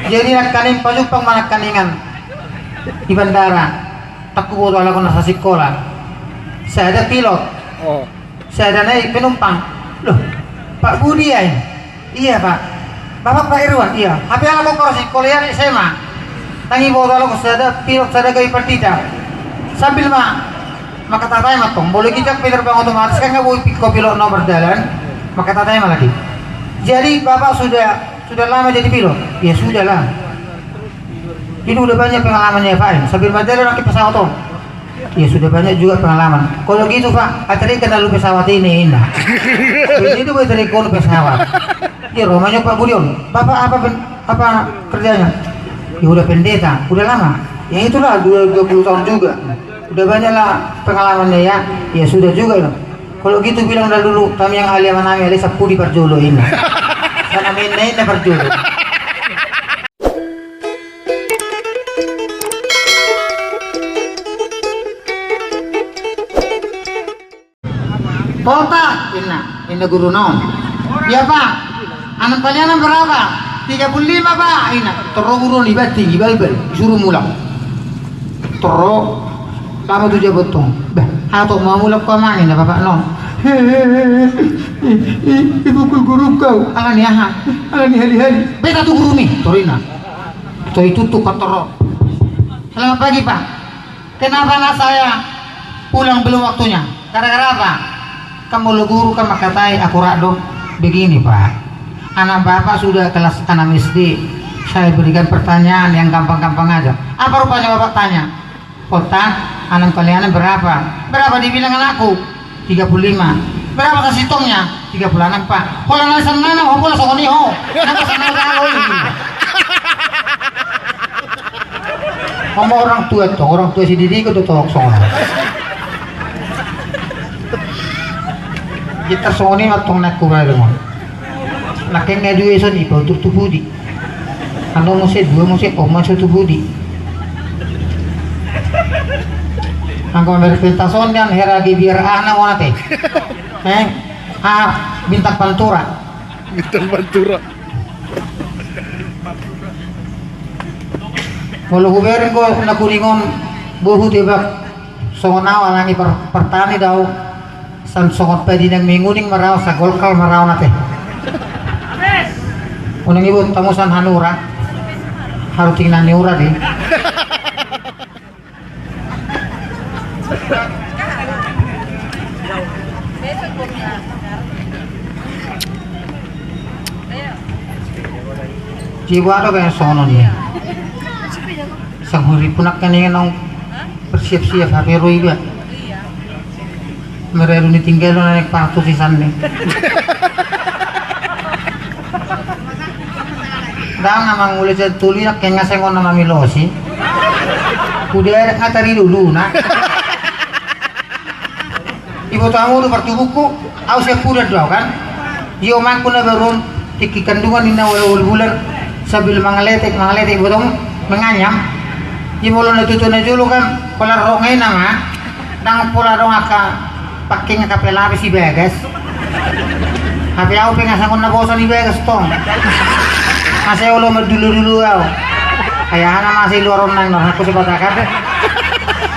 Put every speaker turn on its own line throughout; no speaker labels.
Jadi nagkaning pajupang managkaningan di bandara. Takbo wala ko nasa sekolah. Saya ada pilot.
Oh.
Saya ada naik penumpang. Loh, Pak Budi ya? Iya Pak. Bapak Pak Irwan? Iya. Tapi ako ko si kuliah di SMA. Tangi bawa kalau saya ada pilot, saya ada gaya partida. Sambil maka tatay matong. Boleh kita penerbang otomatis kan nggak boleh pilot nomor jalan. Maka tatay lagi. Jadi Bapak sudah lama jadi pilot? Ya sudah lah. Ini udah banyak pengalamannya Pak. Sambil berjalan lagi pesawat Om. Ya sudah banyak juga pengalaman. Kalau gitu Pak, tadi kena lu pesawat ini indah. Ini tuh buat dari kono pesawat. Ya rumahnya Pak Budion. Bapak apa kerjanya? Ya udah pendeta, udah lama. Ya itulah 20 tahun juga. Udah banyak lah pengalamannya ya. Ya sudah juga loh. Kalau gitu bilang dah dulu, kami yang ahli manami ahli Sapudi Parjolo ini. Sana main Parjolo. Kota, ini guru naon. Ya Pak, anak kalian berapa? 35 Pak. Ini terus guru nih tinggi balbel, suruh mulang. Terus lama tuh jabotong. Bah, atau mau mulak kemana ini Bapak non? Ibu guru kau, alani aha, alani hari-hari. Beta tuh guru nih, Torina. Itu tuh kotor. Selamat pagi Pak. Kenapa anak saya pulang belum waktunya? Gara-gara apa? Kamu lo guru kan makatai aku rado begini Pak, anak Bapak sudah kelas 6 SD. Saya berikan pertanyaan yang gampang-gampang aja. Apa rupanya Bapak tanya? Kota, anak kalian berapa dibilang anakku? 35. Berapa kasih tongnya? 36 Pak. Kalau nalasan nana mau pulang sokoni ho. Kenapa sana kalau ini? Ngomong orang tua si Didi itu tolong soal. Kita soni matong naku kaya mo. Nakeng graduation ipa untuk tubudi. Ano mo siya, dua mo siya, o mo siya tubudi. Ang konvertitason yan, heragi biar ana mo natin. Bintang Pantura.
Bintang Pantura.
Walau kuberin ko nakuningon buhu tibak. Songonawa langi pertani daw. San songot pwede nang minguning maraw sa golkal maraw natin. Unang ibu tamusan hanura. Harus tingnan ni ura di. Jiwa itu kayak sono niya. Sang huri punak kanina nang persiap-siap hari roi ba. Meron ni tinggal na nagpato si Sanne. Dahil nga mangulit sa tuloy na kaya nga sengon na mamilosi. Kuda nga tari dulu na. Ibu tamu tu bertubuh ko, aku siap pura daw kan. Yo man ko na baron tikikandungan ni na wala bulan sabil mangaletik ibu tamu menganyam. Ibu lo natuto na julo kan, pala rongay na nga. Nang pula rong aka pakai ngakapela si Begas. Tapi aku pengen sangkut nabosan di Begas tong. Masih ulo dulu aku. Kayak anak masih luar nang aku sebatakan.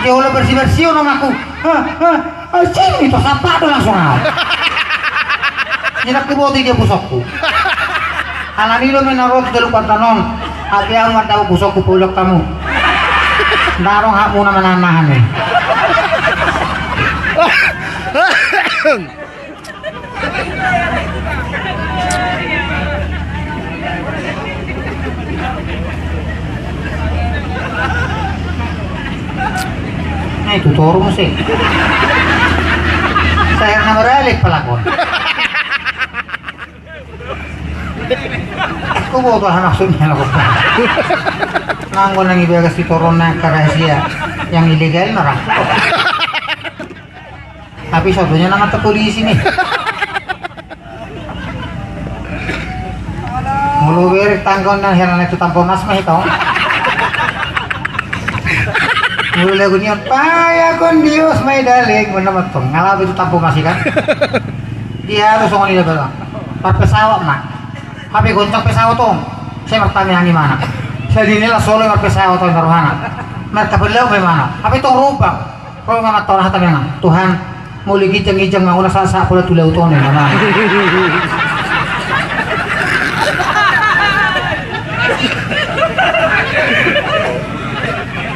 Dia ulo bersih orang aku. Sini itu sapa tuh langsung aku. Nyetak keboti dia busokku. Alani lo menaruh di dalam pantanon. Tapi aku nggak tahu busokku pulak kamu. Darong hakmu nama nanahan nih. Nah itu toro musik. Saya nggak beralik pelakon. Aku bawa bahan maksudnya lakukan. Nanggo nang ibagas di toron na karahasia yang ilegal narang. Tapi satunya nama polisi nih. Mulu berik tangkon dan heran itu tamponas mah itu. Mulu lagu niat paya kon Dios may daling mana matong ngalap itu tamponas kan. Dia harus ngoni lah. Pas pesawat mah. Tapi goncang pesawat tuh. Saya bertanya yang gimana? Saya dinilai solo yang pesawat atau taruhana. Mereka beliau bagaimana? Apa itu rubah? Kalau nggak tahu hata memang Tuhan mau lagi jeng-jeng mau nasa pula tulau tuh nih mana?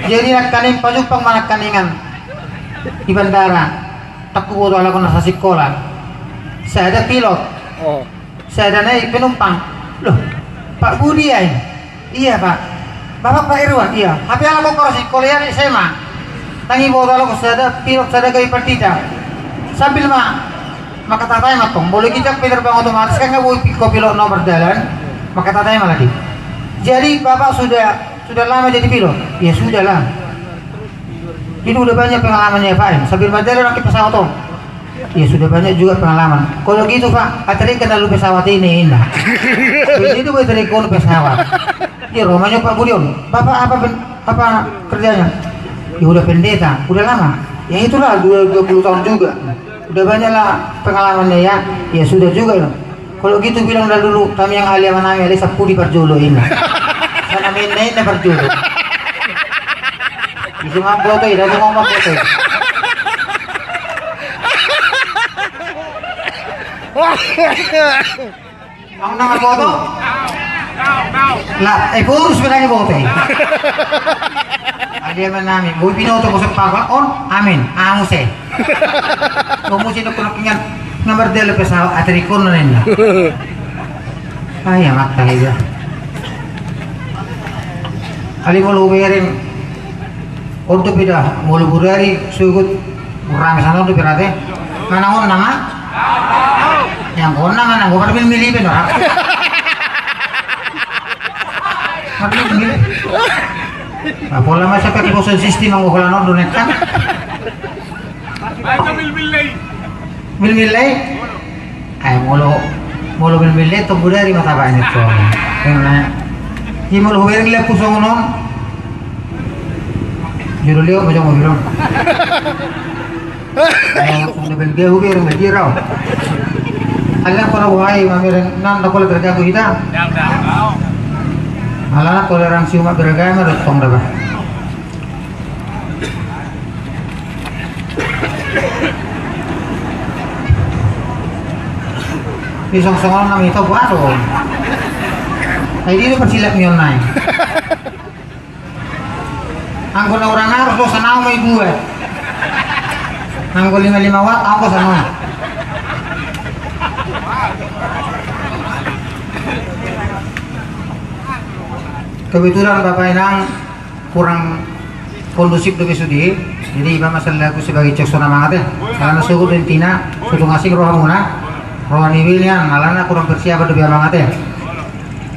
Jadi nak kaning pajupang mana kaningan di bandara. Takut bodoh ala kena sa sekolah. Saya ada pilot.
Oh.
Saya ada naik penumpang. Loh, Pak Budi ya? Iya Pak. Bapak Pak Irwan? Iya. Tapi ala ko korasi kuliah di SMA. Tangi bodoh ala ko saya ada pilot saya ada gaya partida. Sambil maka tatay matong. Boleh kita penerbang otomatis kan nggak boleh pilot nomor jalan. Maka tatay lagi. Jadi Bapak sudah lama jadi pilot? Ya sudah lah. Ini udah banyak pengalamannya Pak. Sambil berjalan rakit pesawat Om. Ya sudah banyak juga pengalaman. Kalau gitu Pak, tadi kenal lu pesawat ini indah. Ini tuh tadi kalau pesawat. Ya rumahnya Pak Budion. Bapak apa kerjanya? Ya udah pendeta, udah lama. Ya itulah 20 tahun juga. Udah banyak lah pengalamannya ya. Ya sudah juga loh. Kalau gitu bilang dah dulu kami yang ahli manami ali sapudi perjolo ini. Sana main perjolo. Bisa mampu dah ngomong foto. Ang nang foto? Lah, puro sebenarnya foto. Ada man namin. Boy pinoto ko sa pagkaon. Amin. Angus eh. Kumusin ako nakingan number delo pa sa atrikon na nila. Ay, amak talaga. Ali mo luwerin. Ortopeda, mulu burari sugut burami sana ortopeda teh. Manangon nama? Yang kona mana? Gua pada milih ben orang. Milih. Pola masa pakai bosan sistem ang wala no donet kan? Mil-milay. Ay mulu mil-milay to burari mata ba nito. Kaya di mulu huwag nila pusong non. Juru lihat macam apa bilang? Sudah belgia hubi orang belgia raw. Alam para buhay mamirang nan dapat bergagu kita. Alam toleransi umat beragama datang dah. Pisang-pisang nama itu buat loh. Ini tu persilap mion naik. Angko na orang harus do sana may buat. Angko 5 watt ako sana. Kebetulan Bapak Inang kurang kondusif do besudi. Jadi iba masalah aku sebagai cek sona mangat karena suku din tina suku ngasih roh muna. Roh nibilnya ngalana kurang persiapan do biar mangat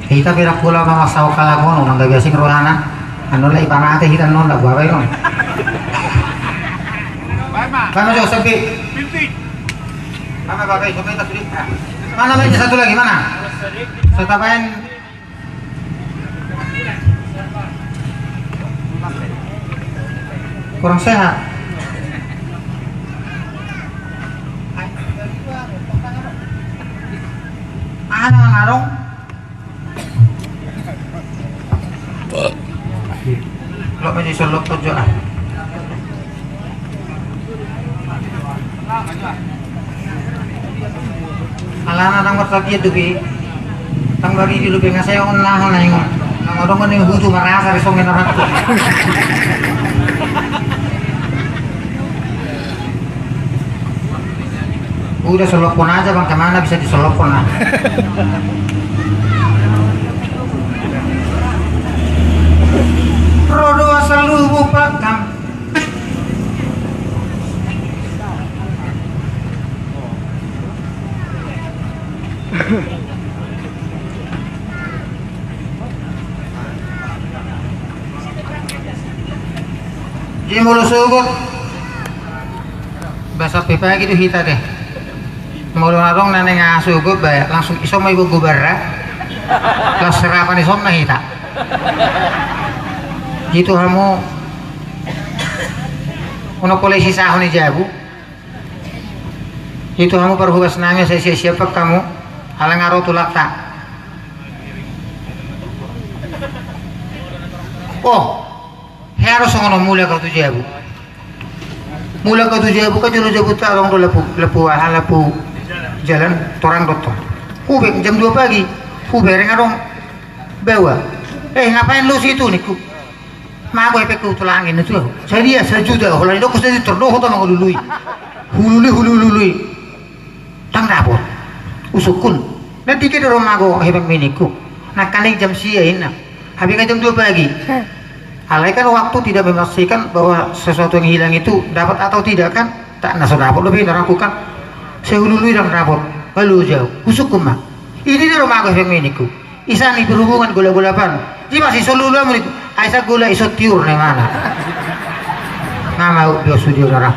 Kita pira pula mamasaw kalagon nang biasing rohana. Ano lah ipangate hitan non lah buabay non. Mana jauh sampai? Mana bagai sampai tak sulit. Mana meja satu lagi mana? Saya tambahin. Kurang sehat. Ano ang arong? Lo aja selok aja. Alana nang bertaki dubi. Tang bari di lubi ngasay on nahon na yung. Nang odong kan yung hutu marasa risongin na rato. Udah selopon aja bang, kemana bisa diselopon lah. Rodo asal lubu pakam. Jadi mulu sugut bahasa pipa gitu hita deh. Mulu narong nane ngasugut bae langsung iso may ibu gubara. Kelas serapan iso na hita. Gitu kamu ono polisi sahon ni jabu. Itu kamu perhugas nanya saya siapa kamu halang aro tulak tak. Oh, harus ngono mulai kau tujuh ibu. Mulai kau tujuh ibu kan jauh tarong do lepu jalan torang dokter. Kubek jam 2 pagi. Kubek ngarong bawa. Ngapain lu situ nih ku? Mago efek ku tulangin itu. Saya sejuta. Kalau itu aku sedih terdoh tu mago dului. Hulului. Tang dapur. Usukun. Nanti kita rumah mago efek miniku. Nak kali jam siain nak. Habis jam 2 pagi. Alaikan waktu tidak memastikan bahwa sesuatu yang hilang itu dapat atau tidak kan? Tak nasa dapur lebih lakukan. Saya hulului dalam dapur. Lalu jauh. Usukun mah. Ini di rumah mago efek miniku. Isani berhubungan gula-gula pan. Ji masih solula meniku. Aisyah gula iso tiur nih mana? Nama biasa dia orang.